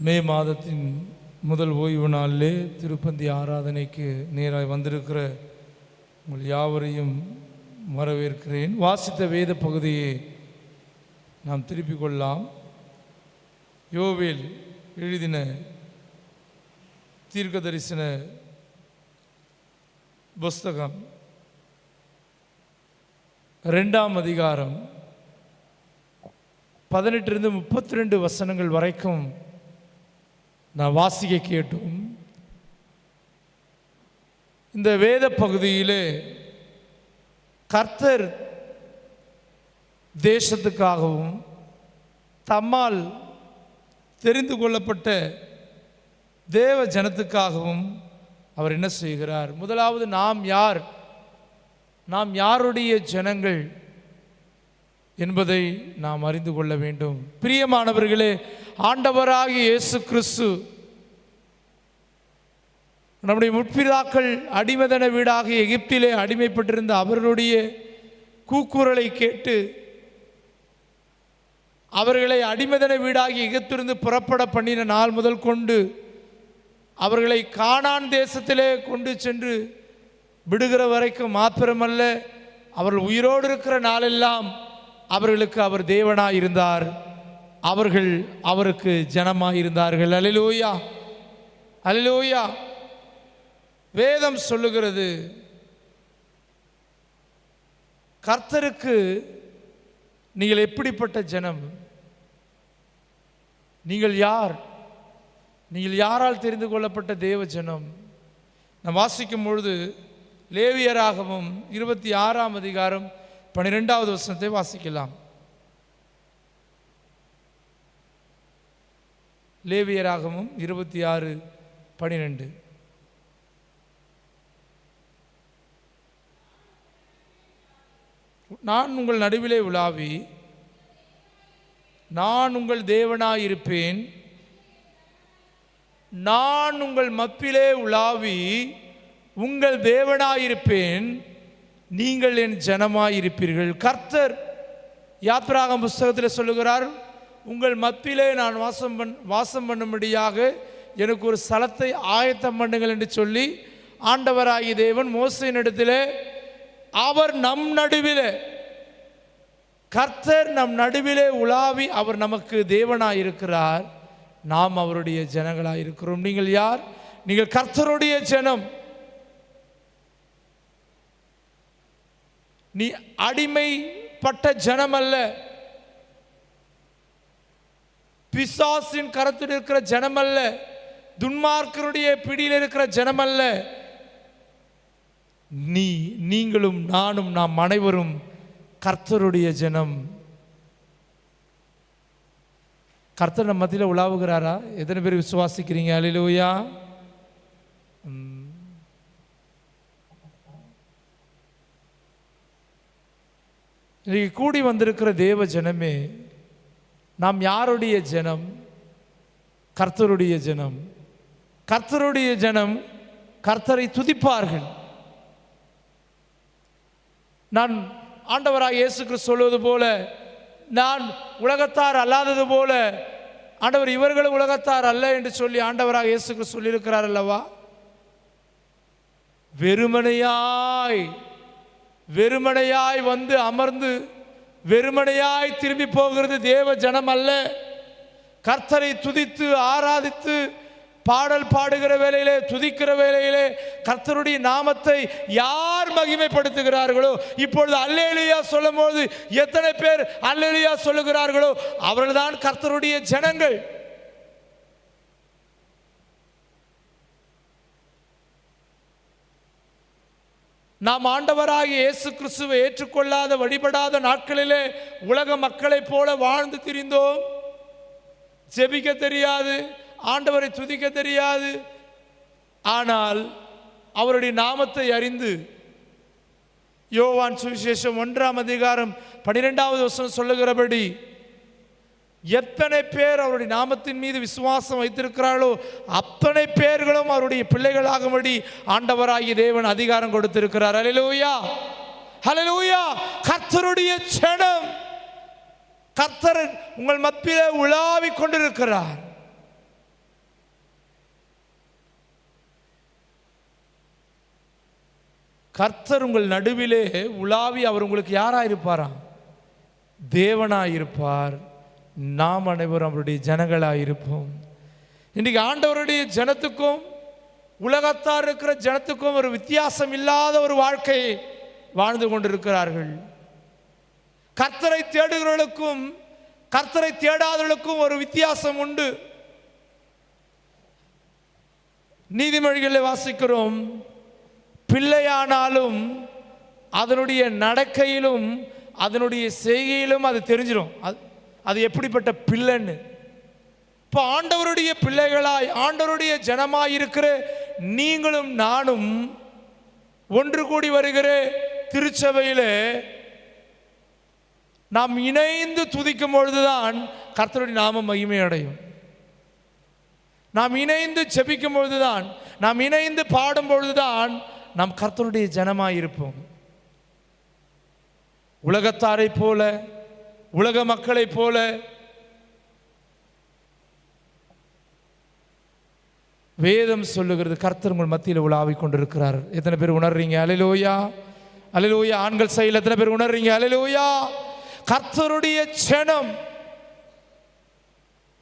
மே மாதத்தின் முதல் ஓய்வு நாளிலே திருப்பந்தி ஆராதனைக்கு நேராக வந்திருக்கிற உங்கள் யாவரையும் வரவேற்கிறேன். வாசித்த வேத பகுதியை நாம் திருப்பிக் கொள்ளலாம். யோவேல் எழுதின தீர்க்க தரிசன புஸ்தகம் 2ஆம் அதிகாரம் 18 32 வசனங்கள் வரைக்கும் நான் வாசிக்க கேட்டோம். இந்த வேத பகுதியிலே கர்த்தர் தேசத்துக்காகவும் தம்மால் தெரிந்து கொள்ளப்பட்ட தேவ ஜனத்துக்காகவும் அவர் என்ன செய்கிறார்? முதலாவது நாம் யாருடைய ஜனங்கள் என்பதை நாம் அறிந்து கொள்ள வேண்டும். பிரியமானவர்களே, ஆண்டவராகிய இயேசு கிறிஸ்து நம்முடைய முற்பிதாக்கள் அடிமைதன வீடாகிய எகிப்திலே அடிமைப்பட்டிருந்த அவர்களுடைய கூக்குரலை கேட்டு அவர்களை அடிமைதன வீடாகிய எகிப்திலிருந்து புறப்பட பண்ணின நாள் முதல் கொண்டு அவர்களை கானான் தேசத்திலே கொண்டு சென்று விடுகிற வரைக்கும் மாத்திரமல்ல, அவர்கள் உயிரோடு இருக்கிற நாளெல்லாம் அவர்களுக்கு அவர் தேவனாய் இருந்தார், அவர்கள் அவருக்கு ஜனமாய் இருந்தார்கள். அல்லேலூயா, அல்லேலூயா. வேதம் சொல்லுகிறது, கர்த்தருக்கு நீங்கள் எப்படிப்பட்ட ஜனம்? நீங்கள் யார்? நீங்கள் யாரால் தெரிந்து கொள்ளப்பட்ட தேவ ஜனம்? நாம் வாசிக்கும் பொழுது லேவியராகமம் 26ஆம் அதிகாரம் 12வது வசனத்தை வாசிக்கலாம். லேவியராகமம் 26:12. நான் உங்கள் நடுவிலே உலாவி நான் உங்கள் தேவனாயிருப்பேன், நான் உங்கள் மத்தியிலே உலாவி உங்கள் தேவனாயிருப்பேன், நீங்கள் என் ஜனமாயிருப்பீர்கள். கர்த்தர் யாத்ராகம புஸ்தகத்தில் சொல்லுகிறார், உங்கள் மத்தியிலே நான் வாசம் பண்ணும்படியாக எனக்கு ஒரு ஸ்தலத்தை ஆயத்தம் பண்ணுங்கள் என்று சொல்லி ஆண்டவராகிய தேவன் மோசேயின் இடத்திலே அவர் நம் நடுவிலே, கர்த்தர் நம் நடுவிலே உலாவி அவர் நமக்கு தேவனாயிருக்கிறார், நாம் அவருடைய ஜனங்களாயிருக்கிறோம். நீங்கள் யார்? நீங்கள் கர்த்தருடைய ஜனம். நீ அடிமைப்பட்ட ஜனம் அல்ல, பிசாசின் கரத்தில் இருக்கிற ஜனம் அல்ல, துன்மார்க்கருடைய பிடியில் இருக்கிற ஜனம் அல்ல. நீங்களும் நானும் நாம் அனைவரும் கர்த்தருடைய ஜனம். கர்த்தர் நம்ம மத்தியில் உலாவுகிறாரா? எத்தனை பேர் விசுவாசிக்கிறீங்க? அல்லேலூயா. இன்னைக்கு கூடி வந்திருக்கிற தேவ ஜனமே, நாம் யாருடைய ஜனம்? கர்த்தருடைய ஜனம். கர்த்தருடைய ஜனம் கர்த்தரை துதிப்பார்கள். நான் ஆண்டவராக இயேசு கிறிஸ்து சொல்வது போல, நான் உலகத்தார் அல்லாதது போல ஆண்டவர் இவர்களும் உலகத்தார் அல்ல என்று சொல்லி ஆண்டவராக இயேசு கிறிஸ்து சொல்லியிருக்கிறார் அல்லவா? வெறுமனையாய் வந்து அமர்ந்து வெறுமனையாய் திரும்பி போகிறது தேவ ஜனம் அல்ல. கர்த்தரை துதித்து ஆராதித்து பாடல் பாடுகிற வேளையிலே, துதிக்கிற வேளையிலே கர்த்தருடைய நாமத்தை யார் மகிமைப்படுத்துகிறார்களோ, இப்பொழுது அல்லேலூயா சொல்லும்போது எத்தனை பேர் அல்லேலூயா சொல்லுகிறார்களோ அவர்கள்தான் கர்த்தருடைய ஜனங்கள். நாம் ஆண்டவராகிய இயேசு கிறிஸ்துவை ஏற்றுக்கொள்ளாத வழிபடாத நாட்களிலே உலக மக்களைப் போல வாழ்ந்து திரிந்தோம். ஜெபிக்க தெரியாது, ஆண்டவரை துதிக்க தெரியாது. ஆனால் அவருடைய நாமத்தை அறிந்து யோவான் சுவிசேஷம் 1ஆம் அதிகாரம் 12வது வசனம் சொல்லுகிறபடி எத்தனை பேர் அவருடைய நாமத்தின் மீது விசுவாசம் வைத்திருக்கிறார்களோ அத்தனை பேர்களும் அவருடைய பிள்ளைகளாகும்படி ஆண்டவராகிய தேவன் அதிகாரம் கொடுத்திருக்கிறார். அல்லேலூயா, அல்லேலூயா. கர்த்தருடைய ஜனம், கர்த்தர் உங்கள் மத்தியிலே உலாவிக் கொண்டிருக்கிறார். கர்த்தர் உங்கள் நடுவிலே உலாவி அவர் உங்களுக்கு யாராக இருப்பாராம்? தேவனாக இருப்பார். நாம் அனைவரும் அவருடைய ஜனங்களாக இருப்போம். இன்றைக்கு ஆண்டவருடைய ஜனத்துக்கும் உலகத்தார் இருக்கிற ஜனத்துக்கும் ஒரு வித்தியாசம் இல்லாத ஒரு வாழ்க்கையை வாழ்ந்து கொண்டிருக்கிறார்கள். கர்த்தரை தேடுகிறவர்களுக்கும் கர்த்தரை தேடாதவர்களுக்கும் ஒரு வித்தியாசம் உண்டு. நீதிமொழிகளில் வாசிக்கிறோம், பிள்ளையானாலும் அதனுடைய நடக்கையிலும் அதனுடைய செய்கையிலும் அது தெரிஞ்சிடும் அது எப்படிப்பட்ட பிள்ளைன்னு. இப்போ ஆண்டவருடைய பிள்ளைகளாய் ஆண்டவருடைய ஜனமாய் இருக்கிற நீங்களும் நானும் ஒன்று கூடி வருகிற திருச்சபையில் நாம் இணைந்து துதிக்கும் பொழுதுதான் கர்த்தருடைய நாமம் மகிமை அடையும். நாம் இணைந்து ஜெபிக்கும் பொழுதுதான், நாம் இணைந்து பாடும் பொழுதுதான் நாம் கர்த்தருடைய ஜனமாய் இருப்போம். உலகத்தாரை போல, உலக மக்களை போல வேதம் சொல்லுகிறது கர்த்தர் உங்கள் மத்தியில் உலாவிக் கொண்டிருக்கிறார். எத்தனை பேர் உணர்றீங்க? அல்லேலூயா, அல்லேலூயா. ஆண்கள் சைடில் எத்தனை பேர் உணர்றீங்க? அல்லேலூயா. கர்த்தருடைய ஜனம்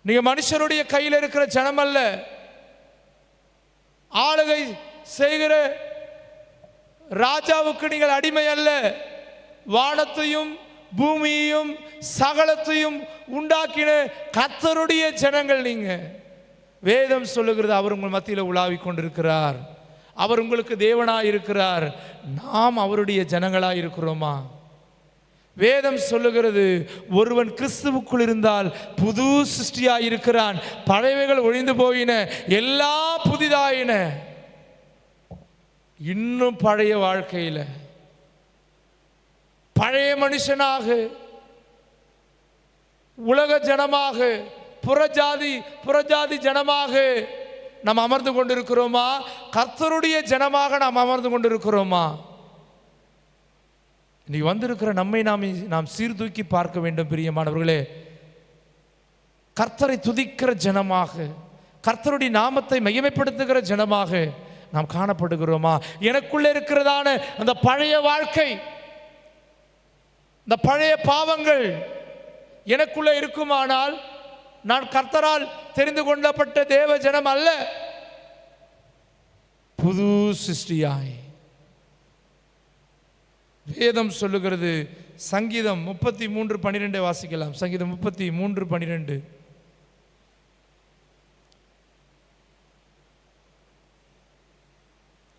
நீங்க மனுஷனுடைய கையில் இருக்கிற ஜனம் அல்ல. ஆளுகை செய்கிற ராஜாவுக்கு நீங்கள் அடிமை அல்ல. வானத்தையும் பூமியையும் சகலத்தையும் உண்டாக்கின கர்த்தருடைய ஜனங்கள் நீங்க. வேதம் சொல்லுகிறது அவர் உங்கள் மத்தியில் உலாவிக் கொண்டிருக்கிறார். அவர் உங்களுக்கு தேவனாய் இருக்கிறார். நாம் அவருடைய ஜனங்களாய் இருக்கிறோமா? வேதம் சொல்லுகிறது, ஒருவன் கிறிஸ்துவுக்குள் இருந்தால் புது சிருஷ்டியாய் இருக்கிறான், பழையவைகள் ஒழிந்து போயின, எல்லாம் புதிதாயின. இன்னும் பழைய வாழ்க்கையில் பழைய மனுஷனாக, உலக ஜனமாக, புறஜாதி ஜனமாக நாம் அமர்ந்து கொண்டிருக்கிறோமா? கர்த்தருடைய ஜனமாக நாம் அமர்ந்து கொண்டிருக்கிறோமா? நீ வந்திருக்கிற நம்மை நாம் சீர்தூக்கி பார்க்க வேண்டும். பிரியமானவர்களே, கர்த்தரை துதிக்கிற ஜனமாக, கர்த்தருடைய நாமத்தை மகிமைப்படுத்துகிற ஜனமாக நாம் காணப்படுகிறோமா? எனக்குள்ளே இருக்கிறதான அந்த பழைய வாழ்க்கை, இந்த பழைய பாவங்கள் எனக்குள்ளே இருக்குமானால் நான் கர்த்தரால் தெரிந்து கொள்ளப்பட்ட தேவ ஜனம் அல்ல, புது சிருஷ்டியாய். வேதம் சொல்லுகிறது, சங்கீதம் 33:12 வாசிக்கலாம். சங்கீதம் 33:12.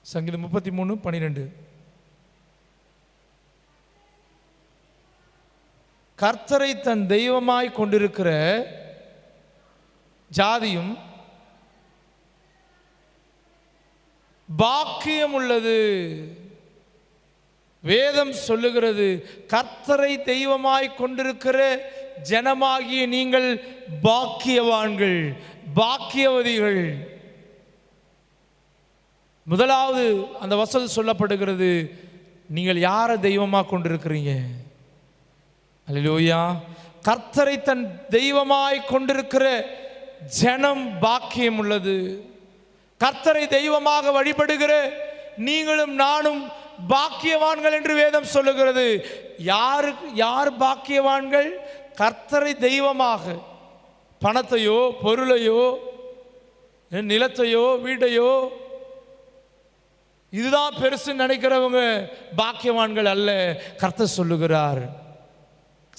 சங்கீதம் 33:12. கர்த்தரை தன் தெய்வமாய் கொண்டிருக்கிற ஜாதியும் பாக்கியம் உள்ளது. வேதம் சொல்லுகிறது, கர்த்தரை தெய்வமாய் கொண்டிருக்கிற ஜனமாகிய நீங்கள் பாக்கியவான்கள், பாக்கியவதிகள். முதலாவது அந்த வசனம் சொல்லப்படுகிறது, நீங்கள் யாரை தெய்வமாக கொண்டிருக்கிறீங்க? அல்லேலூயா. கர்த்தரை தன் தெய்வமாய் கொண்டிருக்கிற ஜனம் பாக்கியம் உள்ளது. கர்த்தரை தெய்வமாக வழிபடுகிற நீங்களும் நானும் பாக்கியவான்கள் என்று வேதம் சொல்லுகிறது. யார் பாக்கியவான்கள்? கர்த்தரை தெய்வமாக, பணத்தையோ பொருளையோ நிலத்தையோ வீட்டையோ இதுதான் பெருசு நினைக்கிறவங்க பாக்கியவான்கள் அல்ல. கர்த்தர் சொல்லுகிறார்,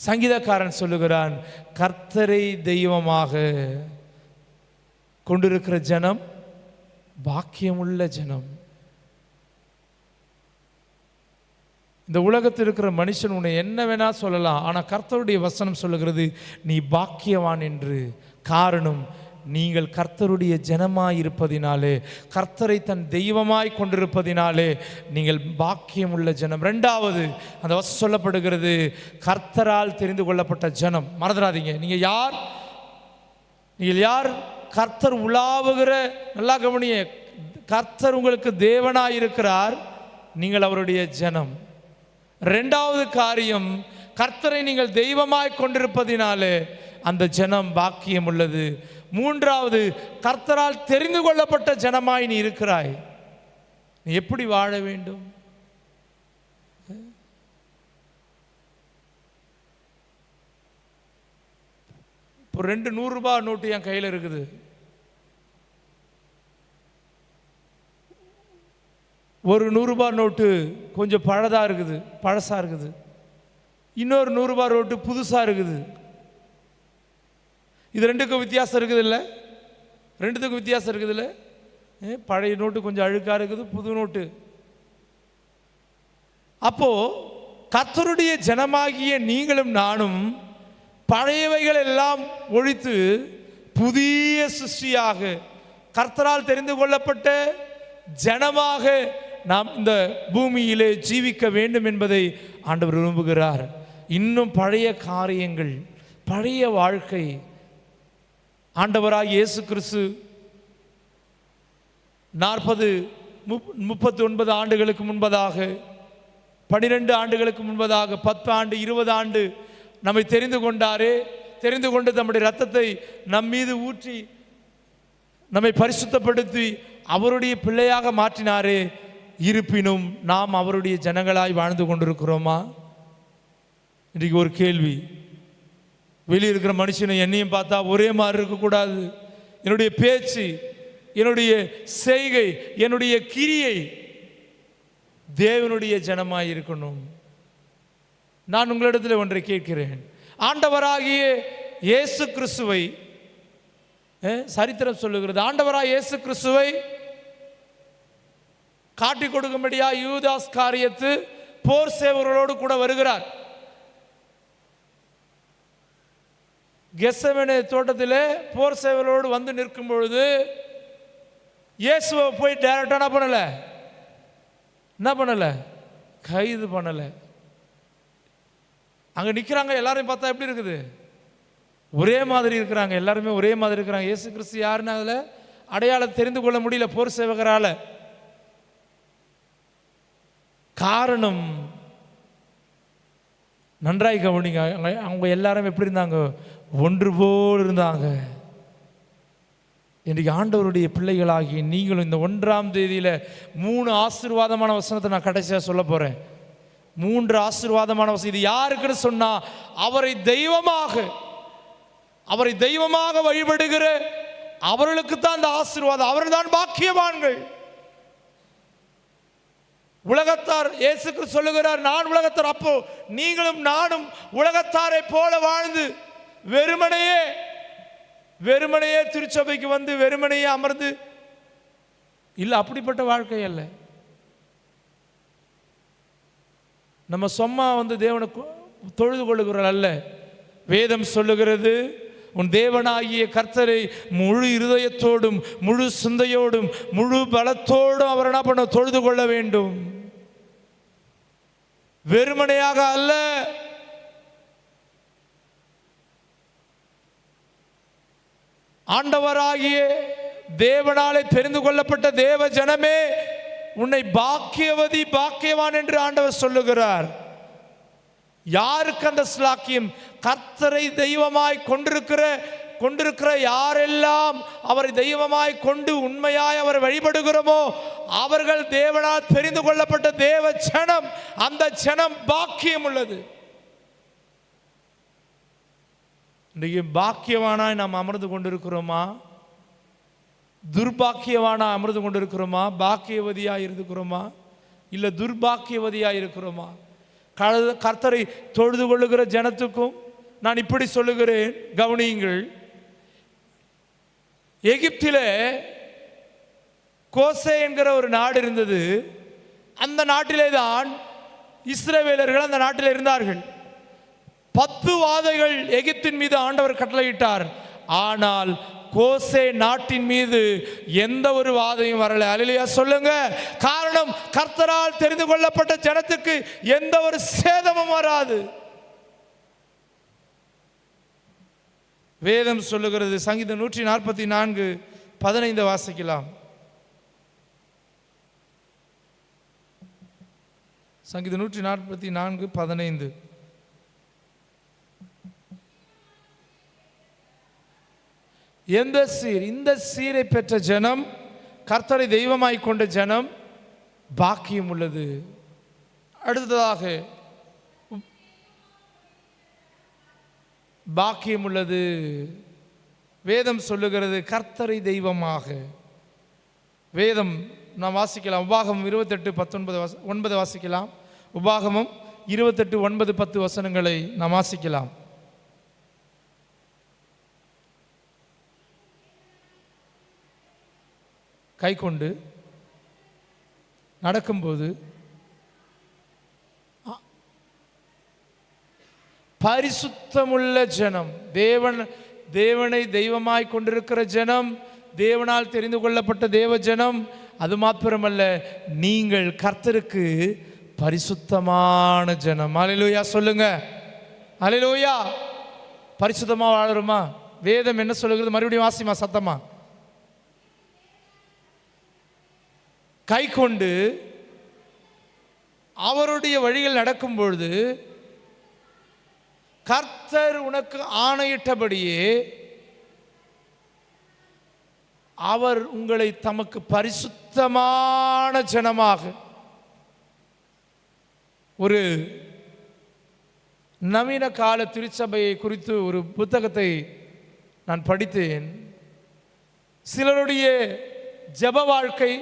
சங்கீதக்காரன் சொல்லுகிறான், கர்த்தரை தெய்வமாக கொண்டிருக்கிற ஜனம் பாக்கியமுள்ள ஜனம். இந்த உலகத்தில் இருக்கிற மனுஷன் உன்னை என்ன வேணா சொல்லலாம், ஆனால் கர்த்தருடைய வசனம் சொல்லுகிறது நீ பாக்கியவான் என்று. காரணம், நீங்கள் கர்த்தருடைய ஜனமாய் இருப்பதினாலே, கர்த்தரை தன் தெய்வமாய் கொண்டிருப்பதினாலே நீங்கள் பாக்கியம் உள்ள ஜனம். ரெண்டாவது அந்த வசனம் சொல்லப்படுகிறது, கர்த்தரால் தெரிந்து கொள்ளப்பட்ட ஜனம். மறந்துடாதீங்க, நீங்கள் யார்? கர்த்தர் உலாவுகிற, நல்லா கவனிய, கர்த்தர் உங்களுக்கு தேவனாய் இருக்கிறார், நீங்கள் அவருடைய ஜனம். ரெண்டாவது காரியம், கர்த்தரை நீங்கள் தெய்வமாய் கொண்டிருப்பதினாலே அந்த ஜனம் பாக்கியம் உள்ளது. மூன்றாவது, கர்த்தரால் தெரிந்து கொள்ளப்பட்ட ஜனமாய் நீ இருக்கிறாய். நீ எப்படி வாழ வேண்டும்? இப்போ 2 100 நோட்டு என் கையில் இருக்குது. ஒரு 100 நோட்டு கொஞ்சம் பழதாக இருக்குது, பழசாக இருக்குது. இன்னொரு 100 நோட்டு புதுசாக இருக்குது. இது ரெண்டுக்கும் வித்தியாசம் இருக்குது இல்லை? ரெண்டுத்துக்கும் வித்தியாசம் இருக்குது இல்லை? பழைய நோட்டு கொஞ்சம் அழுக்காக இருக்குது, புது நோட்டு. அப்போ கர்த்தருடைய ஜனமாகிய நீங்களும் நானும் பழையவைகள் எல்லாம் ஒழித்து புதிய சிருஷ்டியாக கர்த்தரால் தெரிந்து கொள்ளப்பட்ட ஜனமாக நாம் இந்த பூமியிலே ஜீவிக்க வேண்டும் என்பதை ஆண்டவர் விரும்புகிறார். இன்னும் பழைய காரியங்கள், பழைய வாழ்க்கை, ஆண்டவராக இயேசு கிறிஸ்து 39 ஆண்டுகளுக்கு முன்பதாக, 12 ஆண்டுகளுக்கு முன்பதாக, 10 ஆண்டு 20 ஆண்டு நம்மை தெரிந்து கொண்டாரே. தெரிந்து கொண்டு நம்முடைய இரத்தத்தை நம் மீது ஊற்றி நம்மை பரிசுத்தப்படுத்தி அவருடைய பிள்ளையாக மாற்றினாரே. இருப்பினும் நாம் அவருடைய ஜனங்களாய் வாழ்ந்து கொண்டிருக்கிறோமா? இன்றைக்கு ஒரு கேள்வி. வெளியே இருக்கிற மனுஷனை என்னையும் பார்த்தா ஒரே மாதிரி இருக்கக்கூடாது. என்னுடைய பேச்சு, என்னுடைய செய்கை, என்னுடைய கிரியை தேவனுடைய ஜனமாய் இருக்கணும். நான் உங்களிடத்தில் ஒன்றை கேட்கிறேன். ஆண்டவராகிய இயேசு கிறிஸ்துவை, சரித்திரம் சொல்லுகிறது, ஆண்டவராகிய இயேசு கிறிஸ்துவை காட்டி கொடுக்கும்படியா யூதாஸ் காரியத்து போர் சேவர்களோடு கூட வருகிறார். கெத்செமனே தோட்டத்திலே போர் சேவர்களோடு வந்து நிற்கும் பொழுது இயேசுவை போய் டைரக்டா என்ன பண்ணல, கைது பண்ணல. அங்க நிக்கிறாங்க. எல்லாரையும் பார்த்தா எப்படி இருக்குது? ஒரே மாதிரி இருக்கிறாங்க. எல்லாருமே ஒரே மாதிரி இருக்கிறாங்க. இயேசு கிறிஸ்து யாருன்னு அதுல அடையாளம் தெரிந்து கொள்ள முடியல போர் சேவகரால. காரணம், நன்றாய் கவனிங்க, அவங்க எல்லாரும் எப்படி இருந்தாங்க? ஒன்று போல் இருந்தாங்க. இன்றைக்கு ஆண்டவருடைய பிள்ளைகளாகி நீங்களும் இந்த 1ஆம் தேதியில 3 ஆசீர்வாதமான வசனத்தை நான் கடைசியாக சொல்ல போறேன். 3 ஆசீர்வாதமான வசனம். இது யாருக்குன்னு சொன்னா, அவரை தெய்வமாக வழிபடுகிற அவர்களுக்கு தான் இந்த ஆசீர்வாதம். அவர்கள் தான் பாக்கியவான்கள். உலகத்தார், இயேசு கிறிஸ்து சொல்லுகிறார், நான் உலகத்தார். அப்போ நீங்களும் நானும் உலகத்தாரை போல வாழ்ந்து வெறுமனையே திருச்சபைக்கு வந்து வெறுமனையே அமர்ந்து இல்லை, அப்படிப்பட்ட வாழ்க்கை அல்ல. நம்ம சும்மா வந்து தேவனை தொழுது கொள்ளுகிறோம் அல்ல. வேதம் சொல்லுகிறது, உன் தேவனாகிய கர்த்தரை முழு இருதயத்தோடும் முழு சிந்தையோடும் முழு பலத்தோடும் அவர் என்ன பண்ண தொழுது கொள்ள வேண்டும். வெறுமனையாக அல்ல. ஆண்டவராகிய தேவனாலே தெரிந்து கொள்ளப்பட்ட தேவ ஜனமே, உன்னை பாக்கியவதி பாக்கியவான் என்று ஆண்டவர் சொல்லுகிறார். யாருக்கு அந்த ஸ்லாக்கியம்? கர்த்தரை தெய்வமாய் கொண்டிருக்கிற யாரெல்லாம் அவரை தெய்வமாய் கொண்டு உண்மையாய் அவர் வழிபடுகிறோமோ அவர்கள் தேவனால் தெரிந்து கொள்ளப்பட்ட தேவ ஜனம். அந்த ஜனம் பாக்கியம் உள்ளது. இன்றைக்கு பாக்கியவானாய் நாம் அமர்ந்து கொண்டிருக்கிறோமா? துர்பாக்கியவானா அமர்ந்து கொண்டிருக்கிறோமா? பாக்கியவதியாக இருக்கிறோமா? இல்லை துர்பாக்கியவதியாக இருக்கிறோமா? கர்த்தரை தொழுது கொள்ளுகிற ஜனத்துக்கும் நான் இப்படி சொல்லுகிறேன், கவனியுங்கள். எகிப்திலே கோசே என்கிற ஒரு நாடு இருந்தது. அந்த நாட்டிலே தான் இஸ்ரவேலர்கள் அந்த நாட்டில் இருந்தார்கள். 10 வாதைகள் எகிப்தின் மீது ஆண்டவர் கட்டளையிட்டார். ஆனால் கோசே நாட்டின் மீது எந்த ஒரு வாதையும் வரல. அல்லேலூயா சொல்லுங்க. காரணம், கர்த்தரால் தெரிந்து கொள்ளப்பட்ட ஜனத்துக்கு எந்த ஒரு சேதமும் வராது. வேதம் சொல்லுகிறது. சங்கீதம் 144:15 வாசிக்கலாம். சங்கீதம் 144:15. இந்த சீரை பெற்ற ஜனம், கர்த்தரை தெய்வமாய் கொண்ட ஜனம் பாக்கியம் உள்ளது. அடுத்ததாக பாக்கியம் உள்ளது. வேதம் சொல்லுகிறது கர்த்தரை தெய்வமாக. வேதம் நாம் வாசிக்கலாம். உபாகமம் 28:19 வாசிக்கலாம். உபாகமம் 28:9-10 வசனங்களை நாம் வாசிக்கலாம். கை கொண்டு நடக்கும்போது பரிசுத்தமுள்ள ஜனம், தேவனை தெய்வமாய் கொண்டிருக்கிற ஜனம், தேவனால் தெரிந்து கொள்ளப்பட்ட தேவ ஜனம். அது மாத்திரமல்ல, நீங்கள் கர்த்தருக்கு பரிசுத்தமான ஜனம். அல்லேலூயா சொல்லுங்க. அல்லேலூயா. பரிசுத்தமா வாழறோமா? வேதம் என்ன சொல்லுகிறது? மறுபடியும் வாசிமா சத்தமா. கை கொண்டு அவருடைய வழிகள் நடக்கும் பொழுது கர்த்தர் உனக்கு ஆணையிட்டபடியே அவர் உங்களை தமக்கு பரிசுத்தமான ஜனமாக. ஒரு நவீன கால திருச்சபையை குறித்து ஒரு புத்தகத்தை நான் படித்தேன். சிலருடைய ஜெப வாழ்க்கை,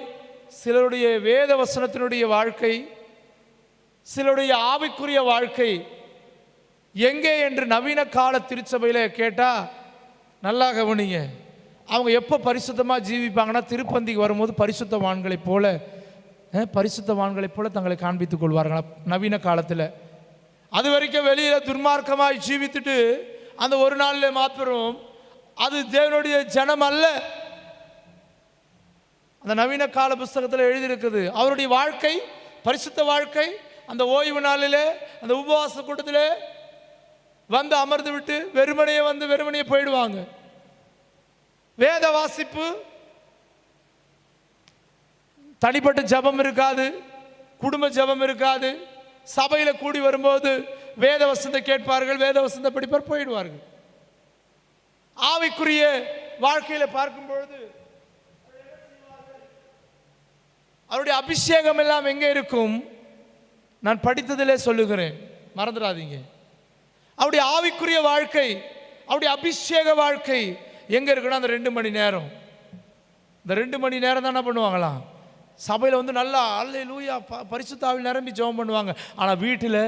சிலருடைய வேத வசனத்தினுடைய வாழ்க்கை, சிலருடைய ஆவிக்குரிய வாழ்க்கை எங்கே என்று நவீன கால திருச்சபையில் கேட்டால் நல்லா கவனிங்க. அவங்க எப்போ பரிசுத்தமாக ஜீவிப்பாங்கன்னா, திருப்பந்திக்கு வரும்போது பரிசுத்தவான்களைப் போல தங்களை காண்பித்துக் கொள்வார்கள் நவீன காலத்தில். அது வரைக்கும் வெளியில் துன்மார்க்கமாய் ஜீவித்துட்டு அந்த ஒரு நாளில் மாத்திரம் அது தேவனுடைய ஜனம் அல்ல. அந்த நவீன கால புஸ்தகத்தில் எழுதியிருக்குது. அவருடைய வாழ்க்கை பரிசுத்த வாழ்க்கை. அந்த ஓய்வு நாளில் அந்த உபவாச கூட்டத்தில் வந்து அமர்ந்து விட்டு வெறுமனையே போயிடுவாங்க. வேத வாசிப்பு, தனிப்பட்ட ஜபம் இருக்காது, குடும்ப ஜபம் இருக்காது. சபையில் கூடி வரும்போது வேத வசனத்தை கேட்பார்கள், வேத வசனத்தை படிப்பார், போயிடுவார்கள். ஆவிக்குரிய வாழ்க்கையில் பார்க்கும் பொழுது அவருடைய அபிஷேகம் எல்லாம் எங்கே இருக்கும்? நான் படித்ததிலே சொல்லுகிறேன், மறந்துடாதீங்க. அவருடைய ஆவிக்குரிய வாழ்க்கை, அவருடைய அபிஷேக வாழ்க்கை எங்கே இருக்குன்னா அந்த 2 மணி நேரம். இந்த 2 மணி நேரம் தான் என்ன பண்ணுவாங்களாம், சபையில் வந்து நல்லா அல்லேலூயா பரிசுத்த ஆவியில் நிரம்பி ஜெபம் பண்ணுவாங்க. ஆனால் வீட்டில்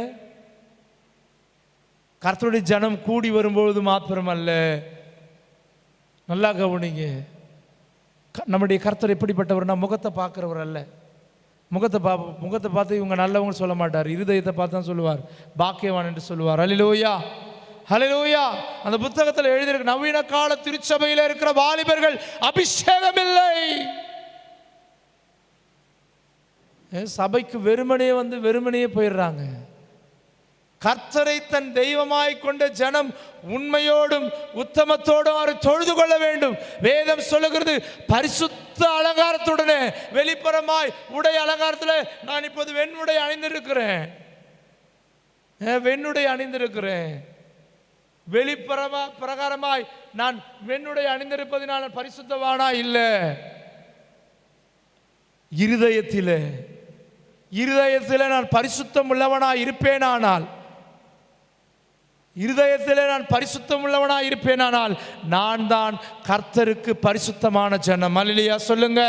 கர்த்தருடைய ஜனம் கூடி வரும்பொழுது மாத்திரமல்ல, நல்லா கவனிங்க, நம்முடைய கர்த்தர் எப்படிப்பட்டவர்னா முகத்தை பார்க்குறவர் அல்ல. முகத்தை பார்த்து இவங்க நல்லவங்க சொல்ல மாட்டார், இருதயத்தை பார்த்து தான் சொல்லுவார். பாக்கியவான் என்று சொல்லுவார். அல்லேலூயா, அல்லேலூயா. அந்த புத்தகத்தில் எழுதியிருக்கு, நவீன கால திருச்சபையில் இருக்கிற வாலிபர்கள் அபிஷேகம் இல்லை. சபைக்கு வெறுமனையே போயிடுறாங்க. கர்த்தரை தன் தெய்வமாய் கொண்ட ஜனம் உண்மையோடும் உத்தமத்தோடும் அவரை தொழுது கொள்ள வேண்டும். வேதம் சொல்லுகிறது, பரிசுத்த அலங்காரத்துடனே வெளிப்புறமாய் உடை அலங்காரத்தில் நான் இப்போது வெண்ணுடை அணிந்திருக்கிறேன். பிரகாரமாய் நான் வெண்ணுடை அணிந்திருப்பதினால் பரிசுத்தவானா இல்லை. இருதயத்திலே நான் பரிசுத்தம் உள்ளவனாய் இருப்பேனானால், நான் தான் கர்த்தருக்கு பரிசுத்தமான ஜனம். அல்லேலூயா சொல்லுங்க.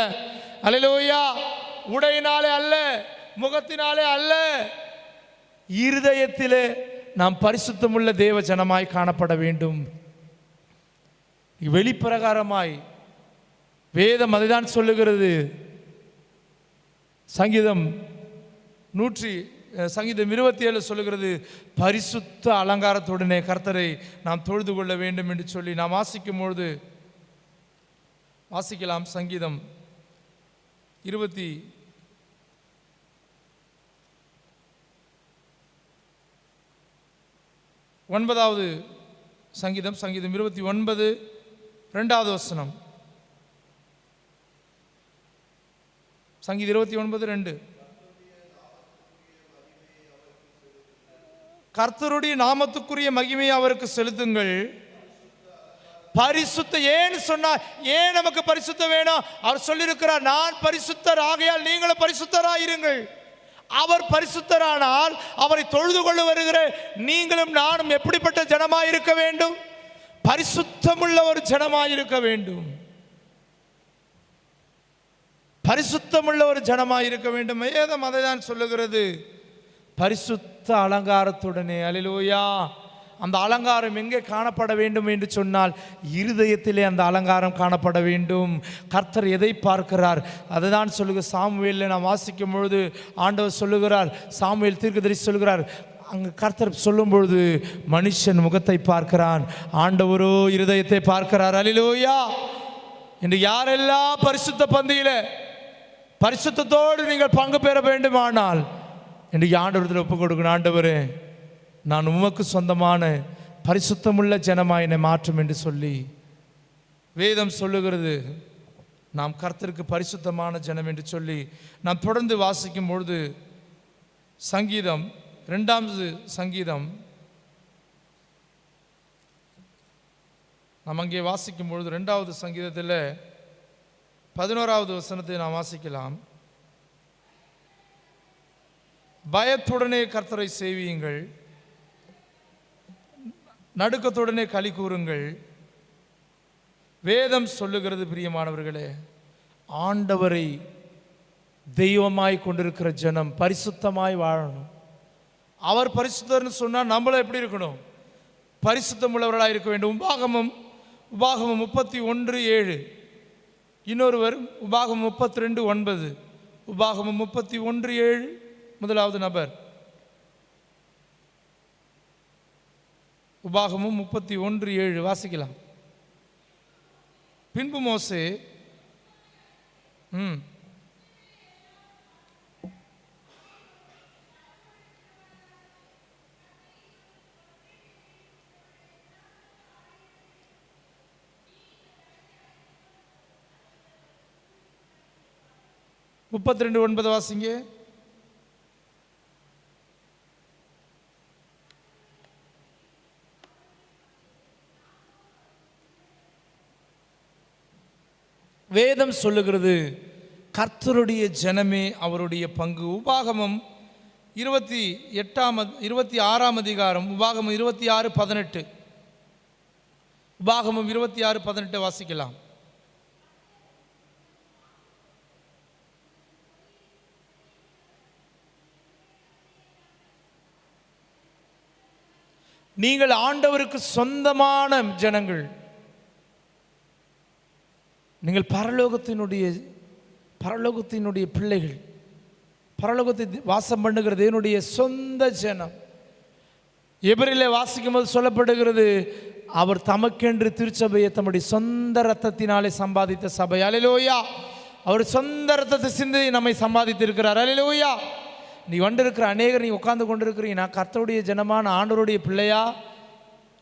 அல்லேலூயா. உடையினாலே அல்ல, முகத்தினாலே அல்ல, இருதயத்திலே நாம் பரிசுத்தமுள்ள தேவ ஜனமாய் காணப்பட வேண்டும். வெளிப்பிரகாரமாய் வேதம் அதுதான் சொல்லுகிறது. சங்கீதம் 27 சொல்லுகிறது, பரிசுத்த அலங்காரத்துடனே கர்த்தரை நாம் தொழுது கொள்ள வேண்டும் என்று சொல்லி நாம் வாசிக்கும்பொழுது வாசிக்கலாம். சங்கீதம் 29வது சங்கீதம் 29 2வது வசனம். சங்கீதம் 29:2. கர்த்தருடைய நாமத்துக்குரிய மகிமையை அவருக்கு செலுத்துங்கள். பரிசுத்த ஏன் சொன்னா, ஏன் நமக்கு பரிசுத்தம் வேணும்? அவர் சொல்லியிருக்கிறார், நான் பரிசுத்தர் ஆகையால் நீங்களும் பரிசுத்தராயிருங்கள். அவர் பரிசுத்தரானால் அவரை தொழுது கொள்ள வருகிற நீங்களும் நானும் எப்படிப்பட்ட ஜனமாய் இருக்க வேண்டும்? பரிசுத்தமுள்ள ஒரு ஜனமாயிருக்க வேண்டும். பரிசுத்தமுள்ள ஒரு ஜனமாயிருக்க வேண்டும். வேதம் அதை தான் சொல்லுகிறது. பரிசுத்த அலங்காரத்துடனே. அல்லேலூயா. அந்த அலங்காரம் எங்கே காணப்பட வேண்டும் என்று சொன்னால் இருதயத்திலே அந்த அலங்காரம் காணப்பட வேண்டும். கர்த்தர் எதை பார்க்கிறார்? அதை தான் சொல்லுங்க. சாமுவேலில் நாம் வாசிக்கும் பொழுது ஆண்டவர் சொல்லுகிறார், சாமுவேல் தீர்க்கதரிசி சொல்லுகிறார், அங்கு கர்த்தர் சொல்லும் பொழுது மனுஷன் முகத்தை பார்க்கிறான், ஆண்டவரோ இருதயத்தை பார்க்கிறார். அல்லேலூயா. இன்று யாரெல்லாம் பரிசுத்த பந்தியில பரிசுத்தத்தோடு நீங்கள் பங்கு பெற வேண்டுமானால் இன்றைக்கு ஆண்டவரத்தில் ஒப்பு கொடுக்கணும். ஆண்டவரே, நான் உமக்கு சொந்தமான பரிசுத்தமுள்ள ஜனமாய் என்னை மாற்றும் என்று சொல்லி வேதம் சொல்லுகிறது. நாம் கர்த்தருக்கு பரிசுத்தமான ஜனம் என்று சொல்லி நாம் தொடர்ந்து வாசிக்கும் பொழுது சங்கீதம் 2வது சங்கீதம் நாம் அங்கே வாசிக்கும் பொழுது 2வது சங்கீதத்தில் 11வது வசனத்தை நாம் வாசிக்கலாம். பயத்துடனே கர்த்தரை சேவியுங்கள், நடுக்கத்துடனே களி கூறுங்கள். வேதம் சொல்லுகிறது பிரியமானவர்களே, ஆண்டவரை தெய்வமாய் கொண்டிருக்கிற ஜனம் பரிசுத்தமாய் வாழணும். அவர் பரிசுத்தர்னு சொன்னால் நம்மள எப்படி இருக்கணும்? பரிசுத்தம் உள்ளவர்களாக இருக்க வேண்டும். உபாகமம் 31:7. இன்னொருவர் உபாகமம் 32:9. உபாகமம் 31:7. முதலாவது நபர் உபாகமம் 31:7 வாசிக்கலாம். பின்பு மோசே முப்பத்தி 32:9 வாசிங்க. வேதம் சொல்லுகிறது, கர்த்தருடைய ஜனமே அவருடைய பங்கு. உபாகமம் 26ஆம் அதிகாரம் உபாகமம் 26:18. உபாகமம் 26:18 வாசிக்கலாம். நீங்கள் ஆண்டவருக்கு சொந்தமான ஜனங்கள், நீங்கள் பரலோகத்தினுடைய பிள்ளைகள், பரலோகத்தை வாசம் பண்ணுகிற தேவனுடைய சொந்த ஜனம். எபிரேயரிலே வாசிக்கும் போது சொல்லப்படுகிறது, அவர் தமக்கென்று திருச்சபையை தம்முடைய சொந்த இரத்தத்தினாலே சம்பாதித்த சபை. அல்லேலூயா. அவர் சொந்த இரத்தத்தை சிந்தி நம்மை சம்பாதித்திருக்கிறார். அல்லேலூயா. நீ வந்திருக்கிற அநேகர், நீ உட்கார்ந்து கொண்டிருக்கிறீங்க, நான் கர்த்தருடைய ஜனமான ஆண்டவருடைய பிள்ளையா?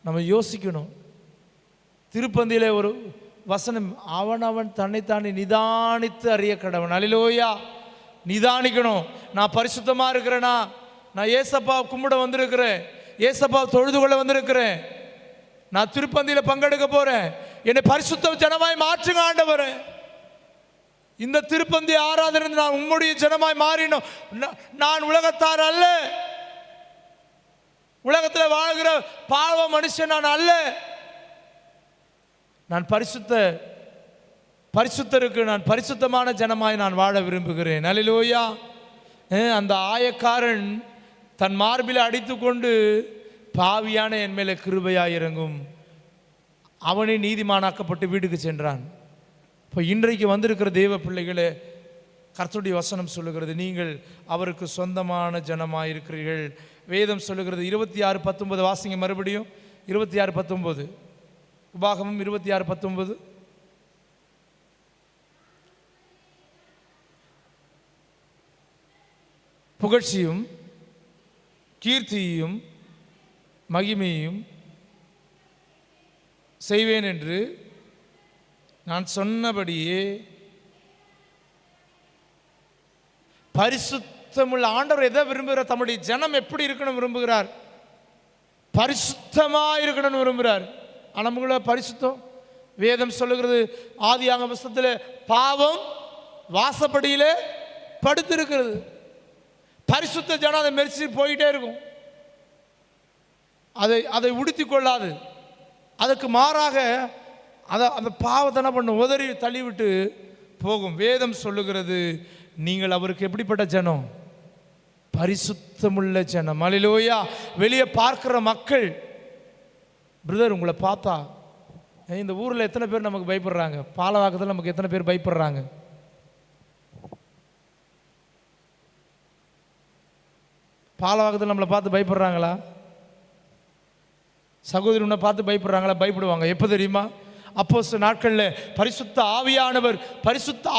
நம்ம யோசிக்கணும். திருப்பந்தியிலே ஒரு வசனம், அவன் தன்னைத்தானே நிதானித்து அறிய கடவன். அல்லேலூயா. நிதானிக்கணும். நான் பரிசுத்தமா இருக்கிறேனா? நான் ஏசப்பா கும்பிட வந்திருக்கிறேன், ஏசப்பா தொழுது கொள்ள வந்திருக்கிறேன், நான் திருப்பந்தியில பங்கெடுக்க போறேன், என்னை பரிசுத்த ஜனமாய் மாற்றுங்க ஆண்டவரே. இந்த திருப்பந்தி ஆராதனை நான் உம்முடைய ஜனமாய் மாறினோம். நான் உலகத்தார் அல்ல, உலகத்தில் வாழ்கிற பாவ மனுஷன் நான் அல்ல. நான் பரிசுத்தருக்கு நான் பரிசுத்தமான ஜனமாய் நான் வாழ விரும்புகிறேன். அல்லேலூயா. அந்த ஆயக்காரன் தன் மார்பில் அடித்து கொண்டு, பாவியான என் மேலே கிருபையாய் இறங்கும், அவனே நீதிமானாக்கப்பட்டு வீட்டுக்கு சென்றான். இப்போ இன்றைக்கு வந்திருக்கிற தேவ பிள்ளைகளே, கர்த்தருடைய வசனம் சொல்லுகிறது, நீங்கள் அவருக்கு சொந்தமான ஜனமாக இருக்கிறீர்கள். வேதம் சொல்லுகிறது 26:19 வாசிங்க மறுபடியும். 26:19 உபாகமம் 26:19. புகழ்ச்சியும் கீர்த்தியும் மகிமையும் செய்வேன் என்று நான் சொன்னபடியே. பரிசுத்தமுள்ள ஆண்டவர் எதை விரும்புகிறார்? தம்முடைய ஜனம் எப்படி இருக்கணும் விரும்புகிறார்? பரிசுத்தமாக இருக்கணும்னு விரும்புகிறார். நமக்குள்ள பரிசுத்தம் வேதம் சொல்லுகிறது, ஆதியாகம புத்தகத்தில் பாவம் வாசப்படியிலே படுத்திருக்கிறது. பரிசுத்த ஜனம் அதை மெரிச்சு போயிட்டே இருக்கும், அதை உடுத்தி கொள்ளாது, அதுக்கு மாறாக அந்த பாவத்தை என்ன பண்ணும், உதறி தள்ளிவிட்டு போகும். வேதம் சொல்லுகிறது, நீங்கள் அவருக்கு எப்படிப்பட்ட ஜனம்? பரிசுத்தமுள்ள ஜனம். அல்லேலூயா. வெளியே பார்க்கிற மக்கள், பிரதர் உங்களை பார்த்தா இந்த ஊரில் எத்தனை பேர் நமக்கு பயப்படுறாங்க? பாலவாக்கத்தில் நமக்கு எத்தனை பேர் பயப்படுறாங்க? பாலவாக்கத்தில் நம்மளை பார்த்து பயப்படுறாங்களா? சகோதரி உன்னை பார்த்து பயப்படுறாங்களா? பயப்படுவாங்க. எப்போ தெரியுமா? அப்போஸ்தலர் நாட்களில் பரிசுத்த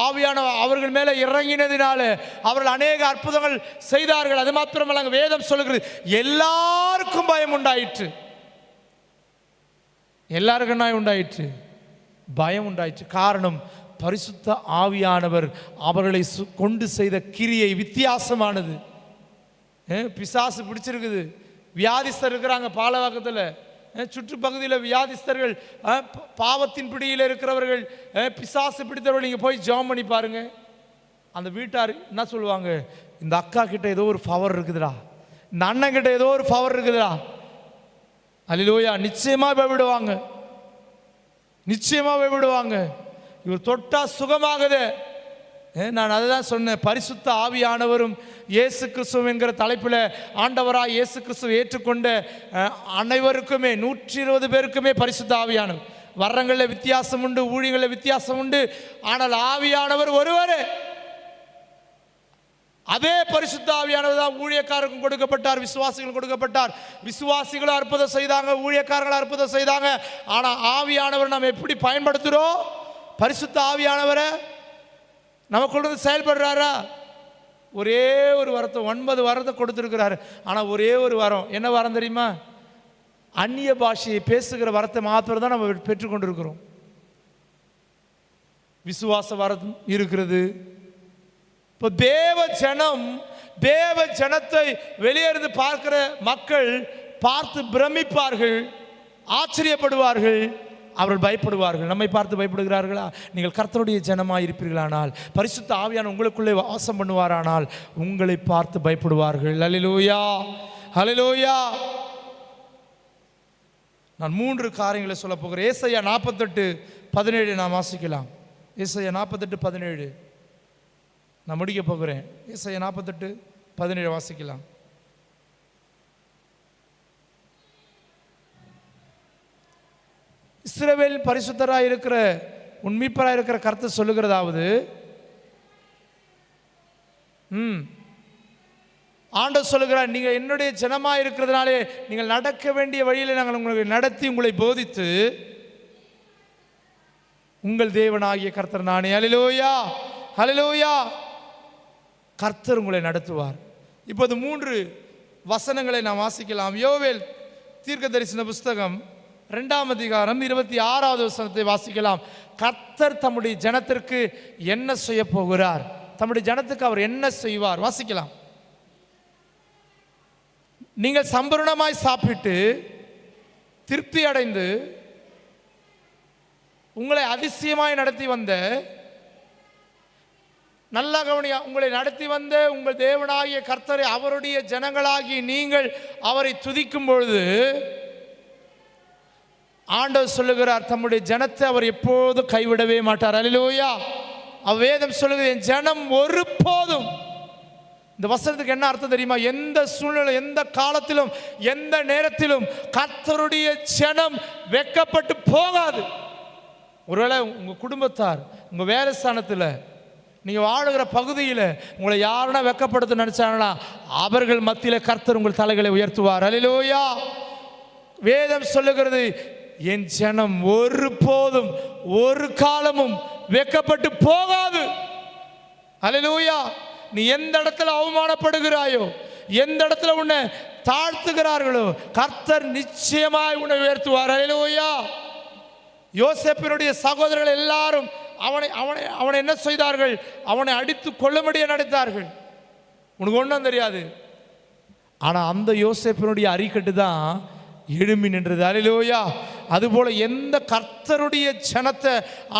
ஆவியானவர் அவர்கள் மேலே இறங்கினதினால அவர்கள் அநேக அற்புதங்கள் செய்தார்கள். அது மாத்திரமல்ல, வேதம் சொல்லுகிறது எல்லாருக்கும் பயம் உண்டாயிற்று. எல்லாருக்கும் நாய் உண்டாயிற்று, பயம் உண்டாயிற்று. காரணம், பரிசுத்த ஆவியானவர் அவர்களை கொண்டு செய்த கிரியை வித்தியாசமானது. பிசாசு பிடிச்சிருக்குது, வியாதிஸ்தர் இருக்கிறாங்க பாலவாக்கத்தில், சுற்றுப்பகுதியில் வியாதிஸ்தர்கள், பாவத்தின் பிடியில் இருக்கிறவர்கள், பிசாசு பிடித்தவர்கள். நீங்கள் போய் ஜெபம் பண்ணி பாருங்க. அந்த வீட்டார் என்ன சொல்லுவாங்க? இந்த அக்கா கிட்ட ஏதோ ஒரு பவர் இருக்குதுடா, இந்த அண்ணன் கிட்ட ஏதோ ஒரு பவர் இருக்குதுடா. அல்லேலூயா. நிச்சயமாக பயப்படுவாங்க, நிச்சயமாக பயப்படுவாங்க. இவர் தொட்டா சுகமாகுது. நான் அதை தான் சொன்னேன். பரிசுத்த ஆவியானவரும் இயேசு கிறிஸ்து என்கிற தலைப்பில் ஆண்டவராக இயேசு கிறிஸ்துவை ஏற்றுக்கொண்ட அனைவருக்குமே 120 பேருக்குமே பரிசுத்த ஆவியானவர். வர்றங்களில் வித்தியாசம் உண்டு, ஊழியங்களில் வித்தியாசம் உண்டு, ஆனால் ஆவியானவர் ஒருவரே. அதே பரிசுத்த ஆவியானவர் தான் ஊழியக்காரருக்கும் கொடுக்கப்பட்டார், விசுவாசிகளும் கொடுக்கப்பட்டார். விசுவாசிகளும் அற்புதம் செய்தாங்க, ஊழியக்காரர்கள் அற்புதம் செய்தாங்க. ஆனால் ஆவியானவர் நாம் எப்படி பயன்படுத்துகிறோம்? பரிசுத்த ஆவியானவரை நமக்குள்ள செயல்படுறாரா? ஒரே ஒரு வரத்தை, 9 வரத்தை கொடுத்துருக்கிறாரு. ஆனால் ஒரே ஒரு வரம், என்ன வரம் தெரியுமா? அந்நிய பாஷையை பேசுகிற வரத்தை மாத்திரம் தான் நம்ம பெற்றுக்கொண்டிருக்கிறோம். விசுவாச வரம் இருக்கிறது. இப்போ தேவ ஜனத்தை வெளியேறது பார்க்கிற மக்கள் பார்த்து பிரமிப்பார்கள், ஆச்சரியப்படுவார்கள், அவர்கள் பயப்படுவார்கள். நம்மை பார்த்து பயப்படுகிறார்களா? நீங்கள் கர்த்தருடைய ஜனமாக இருப்பீர்களானால், பரிசுத்த ஆவியான உங்களுக்குள்ளே வாசம் பண்ணுவாரானால் உங்களை பார்த்து பயப்படுவார்கள். அல்லேலூயா, அல்லேலூயா. நான் 3 காரியங்களை சொல்ல போகிறேன். ஏசாயா 48:17 நாம் வாசிக்கலாம். ஏசாயா 48:17 நான் முடிக்க போகிறேன். ஏசாயா 48:17 வாசிக்கலாம். இஸ்ரவேல் பரிசுத்தராக இருக்கிற உண்மைப்பராக இருக்கிற கர்த்தர் சொல்லுகிறதாவது, ஆண்டவர் சொல்லுகிறார், நீங்கள் என்னுடைய ஜனமாக இருக்கிறதுனாலே நீங்கள் நடக்க வேண்டிய வழியில் நாங்கள் உங்களுக்கு நடத்தி உங்களை போதித்து உங்கள் தேவனாகிய கர்த்தர் நானே. அல்லேலூயா, அல்லேலூயா. கர்த்தர் உங்களை நடத்துவார். இப்போது 3 வசனங்களை நாம் வாசிக்கலாம். யோவேல் தீர்க்கதரிசன புஸ்தகம் 2ஆம் அதிகாரம் 26வது வசனத்தை வாசிக்கலாம். கர்த்தர் தம்முடைய ஜனத்திற்கு என்ன செய்ய போகிறார்? தம்முடைய ஜனத்துக்கு அவர் என்ன செய்வார்? வாசிக்கலாம். நீங்கள் சம்பூர்ணமாய் சாப்பிட்டு திருப்தி அடைந்து உங்களை அதிசயமாய் நடத்தி வந்த, நல்ல கவனியா, உங்களை நடத்தி வந்த உங்கள் தேவனாகிய கர்த்தரை அவருடைய ஜனங்களாகி நீங்கள் அவரை துதிக்கும் பொழுது ஆண்டவர் சொல்லுகிறார், தம்முடைய ஜனத்தை அவர் எப்போதும் கைவிடவே மாட்டார். அல்லேலூயா. வேதம் சொல்லுகிறது, என் ஜனம் ஒருபோதும். இந்த வசனத்துக்கு என்ன அர்த்தம் தெரியுமா? எந்த சூழ்நிலை, எந்த காலத்திலும், எந்த நேரத்திலும் கர்த்தருடைய ஜனம் வெட்கப்பட்டு போகாது. ஒருவேளை உங்கள் குடும்பத்தார், உங்கள் வேலை ஸ்தானத்தில், நீங்கள் வாழுகிற பகுதியில் உங்களை யாருன்னா வெட்கப்படுத்த நினைச்சாங்கன்னா அவர்கள் மத்தியில் கர்த்தர் உங்கள் தலைகளை உயர்த்துவார். அல்லேலூயா. வேதம் சொல்லுகிறது, என் ஜனம் ஒருபோதும் ஒரு காலமும் வெட்கப்பட்டு போகாது. அல்லேலூயா. நீ எந்த இடத்துல அவமானப்படுகிறாயோ, எந்த இடத்துல உன்னை தாழ்த்துகிறார்களோ, கர்த்தர் நிச்சயமாய் உன்னை உயர்த்துவார். அல்லேலூயா. யோசேப்பினுடைய சகோதரர்கள் எல்லாரும் அவனை என்ன செய்தார்கள்? அவனை அடித்து கொள்ளும்படியே நடத்தார்கள். உனக்கு ஒன்றும் தெரியாது. ஆனால் அந்த யோசேப்பினுடைய அரிக்கட்டு தான் எழும்பி நின்றது. அல்லேலூயா. அதுபோல எந்த கர்த்தருடைய ஜனத்தை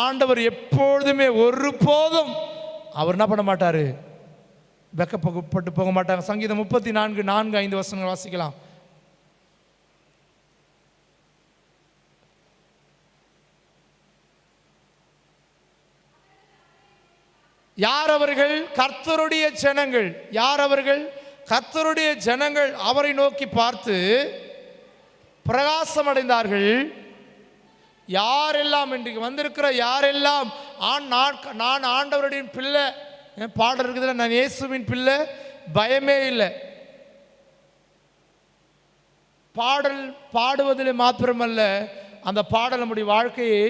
ஆண்டவர் எப்பொழுதுமே ஒருபோதும் அவர் என்ன பண்ண மாட்டார்? வெக்கப்பட்டு போக மாட்டாங்க. சங்கீதம் 34:4-5 வசனங்கள் வாசிக்கலாம். யார் அவர்கள்? கர்த்தருடைய ஜனங்கள். யார் அவர்கள்? கர்த்தருடைய ஜனங்கள் அவரை நோக்கி பார்த்து பிரகாசம் அடைந்தார்கள். யாரெல்லாம் இன்றைக்கு வந்திருக்கிற யாரெல்லாம் நான் ஆண்டவருடைய பிள்ளை, பாடல் இருக்குதுல, நான் இயேசுவின் பிள்ளை, பயமே இல்லை. பாடல் பாடுவதில் மாத்திரமல்ல, அந்த பாடல் நம்முடைய வாழ்க்கையை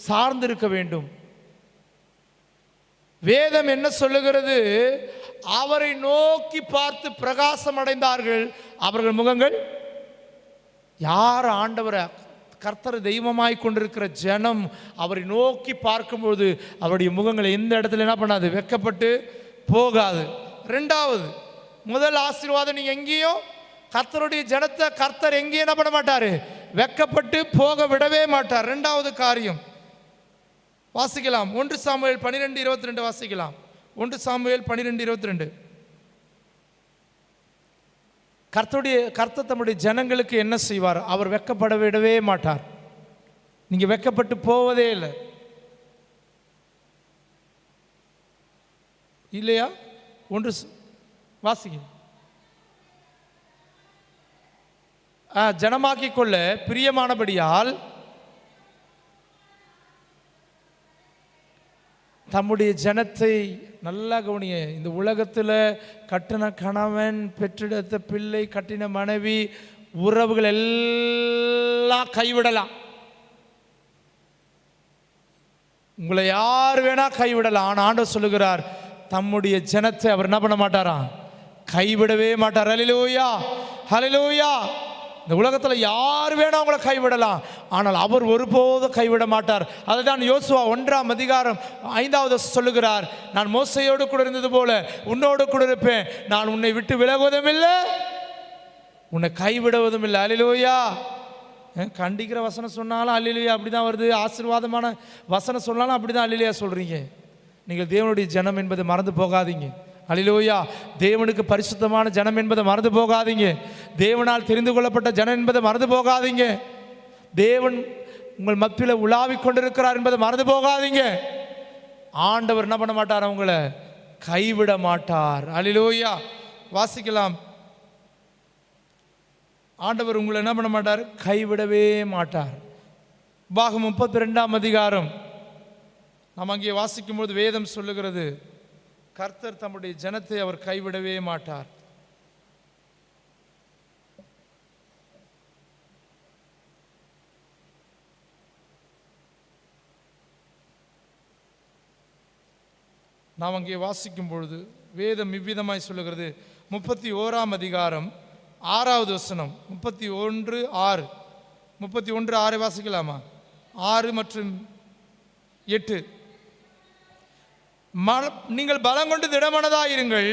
சார்ந்திருக்க வேண்டும். வேதம் என்ன சொல்லுகிறது? அவரை நோக்கி பார்த்து பிரகாசம் அடைந்தார்கள். அவர்கள் முகங்கள், யார் ஆண்டவரை கர்த்தர் தெய்வமாய் கொண்டிருக்கிற ஜனம் அவரை நோக்கி பார்க்கும்போது அவருடைய முகங்கள் எந்த இடத்துல என்ன பண்ணாது? வெட்கப்பட்டு போகாது. ரெண்டாவது, முதல் ஆசீர்வாதம், நீங்க எங்கேயும் கர்த்தருடைய ஜனத்தை கர்த்தர் எங்கேயும் என்ன பண்ண மாட்டாரு? வெட்கப்பட்டு போக விடவே மாட்டார். ரெண்டாவது காரியம் வாசிக்கலாம். 1 சாமுவேல் 12:22 வாசிக்கலாம். 1 சாமுவேல் 12:22. கர்த்தர் தம்முடைய ஜனங்களுக்கு என்ன செய்வார்? அவர் வெட்கப்பட விடவே மாட்டார். நீங்க வெட்கப்பட்டு போவதே இல்லை, இல்லையா? 1 வாசிங்க. ஜனமாக்கிக் கொள்ள பிரியமானபடியால் தம்முடைய ஜனத்தை, நல்லா கவனிய, இந்த உலகத்தில் கட்டின கணவன், பெற்றெடுத்த பிள்ளை, கட்டின மனைவி, உறவுகள் எல்லாம் கைவிடலாம். உங்களை யார் வேணா கைவிடலாம். ஆனால் ஆண்டவர் சொல்லுகிறார், தம்முடைய ஜனத்தை அவர் என்ன பண்ண மாட்டாராம்? கைவிடவே மாட்டார். ஹல்லேலூயா, ஹல்லேலூயா. இந்த உலகத்தில் யார் வேணா அவங்கள கைவிடலாம், ஆனால் அவர் ஒருபோதும் கைவிட மாட்டார். அதுதான் யோசுவா 1ஆம் அதிகாரம் 5வது சொல்லுகிறார், நான் மோசையோடு கூட இருந்தது போல உன்னோடு கூட இருப்பேன், நான் உன்னை விட்டு விலகுவதும் இல்லை, உன்னை கைவிடுவதும் இல்லை. அல்லேலூயா. கண்டிக்கிற வசனம் சொன்னாலும் அல்லேலூயா அப்படிதான் வருது. ஆசீர்வாதமான வசனம் சொன்னாலும் அப்படிதான் அல்லேலூயா சொல்றீங்க. நீங்கள் தேவனுடைய ஜனம் என்பதை மறந்து போகாதீங்க. அல்லேலூயா. தேவனுக்கு பரிசுத்தமான ஜனம் என்பதை மறந்து போகாதீங்க. தேவனால் தெரிந்து கொள்ளப்பட்ட ஜனம் என்பதை மறந்து போகாதீங்க. தேவன் உங்கள் மத்தியில் உலாவிக் கொண்டிருக்கிறார் என்பதை மறந்து போகாதீங்க. ஆண்டவர் என்ன பண்ண மாட்டார்? அவங்கள கைவிட மாட்டார். அல்லேலூயா. வாசிக்கலாம். ஆண்டவர் உங்களை என்ன பண்ண மாட்டார்? கைவிடவே மாட்டார். பாகம் 32ஆம் அதிகாரம் நாம் அங்கே வாசிக்கும்போது வேதம் சொல்லுகிறது, கர்த்தர் தம்முடைய ஜனத்தை அவர் கைவிடவே மாட்டார். நாம் அங்கே வாசிக்கும் பொழுது வேதம் இவ்விதமாய் சொல்லுகிறது. 31ஆம் அதிகாரம் 6வது வசனம். 31:6. 31:6 வாசிக்கலாமா? 6 மற்றும் 8. நீங்கள் பலம் கொண்டு திடமனதாயிருங்கள்,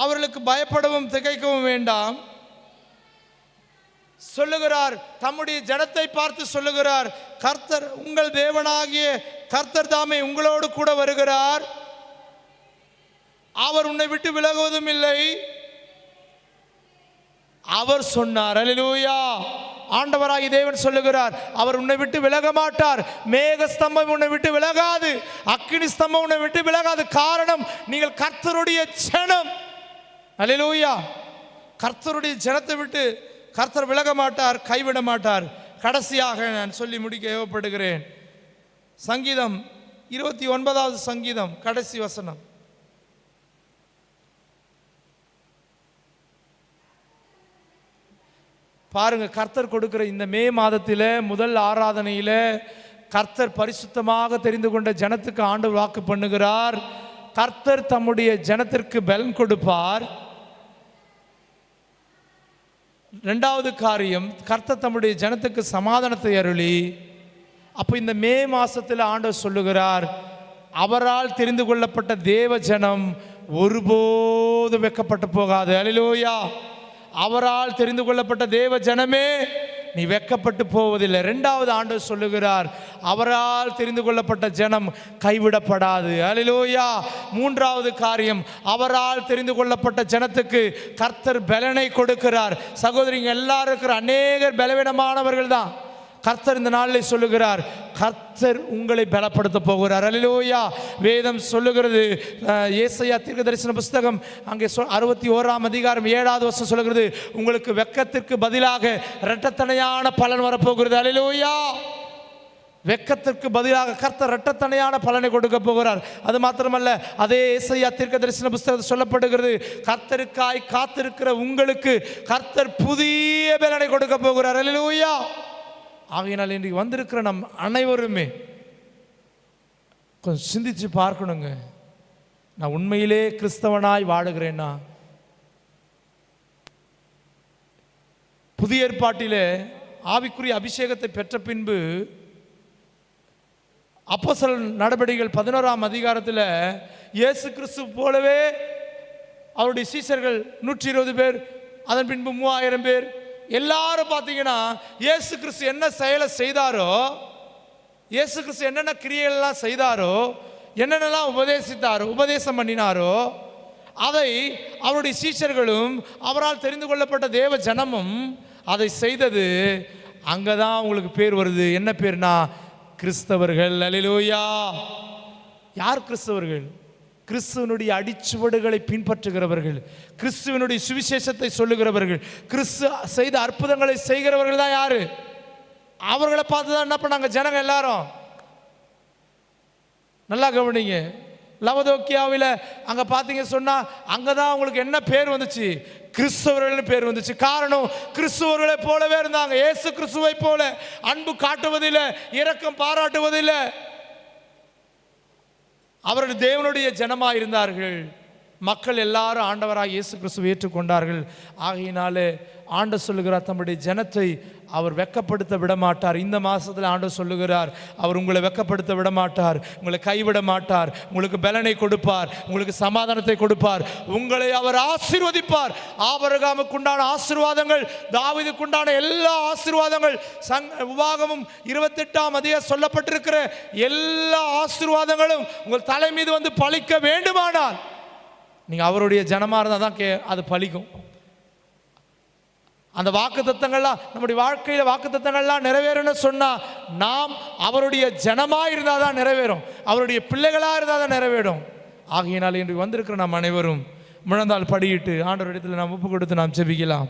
அவர்களுக்கு பயப்படவும் திகைக்கவும் வேண்டாம் சொல்லுகிறார். தம்முடைய ஜனத்தை பார்த்து சொல்லுகிறார், கர்த்தர் உங்கள் தேவனாகிய கர்த்தர் தாமே உங்களோடு கூட வருகிறார், அவர் உன்னை விட்டு விலகுவதும் இல்லை. அவர் சொன்னார். அல்லேலூயா. ஆண்டவராகிய தேவன் சொல்லுகிறார், அவர் உன்னை விட்டு விலக மாட்டார். மேக ஸ்தம்பம் உன்னை விட்டு விலகாது, அக்கினி ஸ்தம்பம் உன்னை விட்டு விலகாது. காரணம், நீங்கள் கர்த்தருடைய ஜனம். அல்லேலூயா. கர்த்தருடைய ஜனத்தை விட்டு கர்த்தர் விலக மாட்டார், கைவிட மாட்டார். கடைசியாக நான் சொல்லி முடிக்க ஏவப்படுகிறேன். சங்கீதம் 29வது சங்கீதம் கடைசி வசனம். பாருங்க, கர்த்தர் கொடுக்கிற இந்த மே மாதத்தில் முதல் ஆராதனையில் கர்த்தர் பரிசுத்தமாக தெரிந்து கொண்ட ஜனத்துக்கு ஆண்டவர் வாக்கு பண்ணுகிறார். கர்த்தர் தம்முடைய ஜனத்திற்கு பலன் கொடுப்பார். ரெண்டாவது காரியம், கர்த்தர் தம்முடைய ஜனத்துக்கு சமாதானத்தை அருளி. அப்போ இந்த மே மாசத்தில் ஆண்டவர் சொல்லுகிறார், அவரால் தெரிந்து கொள்ளப்பட்ட தேவ ஜனம் ஒருபோதும் வெட்கப்பட்டு போகாது. அல்லேலூயா. அவரால் தெரிந்து கொள்ளப்பட்ட தேவ ஜனமே, நீ வெட்கப்பட்டு போவதில்லை. இரண்டாவது ஆண்டவர் சொல்லுகிறார், அவரால் தெரிந்து கொள்ளப்பட்ட ஜனம் கைவிடப்படாது. அல்லேலூயா. மூன்றாவது காரியம், அவரால் தெரிந்து கொள்ளப்பட்ட ஜனத்துக்கு கர்த்தர் பலனை கொடுக்கிறார். சகோதரிங்க எல்லாரும் இருக்கிற அநேகர் பலவீனமானவர்கள் தான். கர்த்தர் இந்த நாளில் சொல்லுகிறார், கர்த்தர் உங்களை பலப்படுத்த போகிறார். அல்லேலூயா. வேதம் சொல்லுகிறது, ஏசாயா தீர்க்கதரிசன புஸ்தகம் அங்கே 61ஆம் அதிகாரம் 7வது வசனம் சொல்லுகிறது, உங்களுக்கு வெட்கத்திற்கு பதிலாக இரட்டத்தனையான பலன் வரப்போகிறது. அல்லேலூயா. வெட்கத்திற்கு பதிலாக கர்த்தர் இரட்டத்தனையான பலனை கொடுக்க போகிறார். அது மாத்திரமல்ல, அதே ஏசாயா தீர்க்கதரிசன புஸ்தகத்தில் சொல்லப்படுகிறது, கர்த்தருக்காய் காத்திருக்கிற உங்களுக்கு கர்த்தர் புதிய பலனை கொடுக்க போகிறார். அல்லேலூயா. ஆகையினால் இன்றைக்கு வந்திருக்கிற நம் அனைவருமே கொஞ்சம் சிந்திச்சு பார்க்கணுங்க. நான் உண்மையிலே கிறிஸ்தவனாய் வாழுகிறேன்னா? புதிய ஏற்பாட்டிலே ஆவிக்குரிய அபிஷேகத்தை பெற்ற பின்பு அப்போஸ்தலர் நடபடிகள் 11ஆம் அதிகாரத்தில் இயேசு கிறிஸ்து போலவே அவருடைய சீஷர்கள் 120 பேர், அதன் பின்பு 3000 பேர், எல்லாரும் பார்த்தீங்கன்னா இயேசு கிறிஸ்து என்ன செயலை செய்தாரோ, இயேசு கிறிஸ்து என்னென்ன கிரியைகள்லாம் செய்தாரோ, என்னென்னலாம் உபதேசம் பண்ணினாரோ, அதை அவருடைய சீஷர்களும் அவரால் தெரிந்து கொள்ளப்பட்ட தேவ ஜனமும் அதை செய்தது. அங்கே தான் உங்களுக்கு பேர் வருது. என்ன பேர்னா கிறிஸ்தவர்கள். அல்லேலூயா. யார் கிறிஸ்தவர்கள்? கிறிஸ்துவனுடைய அடிச்சுவடுகளை பின்பற்றுகிறவர்கள், கிறிஸ்துவனுடைய சுவிசேஷத்தை சொல்லுகிறவர்கள், கிறிஸ்து செய்த அற்புதங்களை செய்கிறவர்கள் தான் யாரு? அவர்களை பார்த்து தான் என்ன பண்ணாங்க ஜனங்க எல்லாரும். நல்லா கவனிங்க. லவோதிக்கேயாவில் அங்கே பார்த்தீங்க சொன்னால் அங்கே தான் அவங்களுக்கு என்ன பேர் வந்துச்சு? கிறிஸ்தவர்கள் பேர் வந்துச்சு. காரணம், கிறிஸ்தவர்களை போலவே இருந்தாங்க. இயேசு கிறிஸ்துவை போல அன்பு காட்டுவதில்லை, இரக்கம் பாராட்டுவதில்லை. அவர்கள் தேவனுடைய ஜனமாக இருந்தார்கள். மக்கள் எல்லாரும் ஆண்டவராக இயேசு கிறிஸ்துவை ஏற்றுக்கொண்டார்கள். ஆகையினாலே ஆண்டவர் சொல்லுகிறார், தம்முடைய ஜனத்தை அவர் வெட்கப்படுத்த விடமாட்டார். இந்த மாதத்தில் ஆண்டவர் சொல்லுகிறார், அவர் உங்களை வெட்கப்படுத்த விடமாட்டார், உங்களை கைவிட மாட்டார், உங்களுக்கு பலனை கொடுப்பார், உங்களுக்கு சமாதானத்தை கொடுப்பார், உங்களை அவர் ஆசீர்வதிப்பார். ஆபிரகாமுக்கு உண்டான ஆசீர்வாதங்கள், தாவீதுக்கு உண்டான எல்லா ஆசீர்வாதங்கள், உபாகமம் 28ஆம் அதிகாரம் சொல்லப்பட்டிருக்கிற எல்லா ஆசீர்வாதங்களும் உங்கள் தலை மீது வந்து பலிக்க வேண்டுமானால் நீங்கள் அவருடைய ஜனமாக இருந்தால் தான் அது பலிக்கும். அந்த வாக்குத்தத்தங்கள்லாம் நம்முடைய வாழ்க்கையில் வாக்குத்தத்தங்கள்லாம் நிறைவேறணும்னு சொன்னால் நாம் அவருடைய ஜனமாக இருந்தால் தான் நிறைவேறும், அவருடைய பிள்ளைகளாக இருந்தால் தான் நிறைவேறும். ஆகையினால் இன்று வந்திருக்கிற நாம் அனைவரும் முழந்தால் படியிட்டு ஆண்டவரிடத்தில் நாம் ஒப்பு கொடுத்து நாம் ஜெபிக்கலாம்.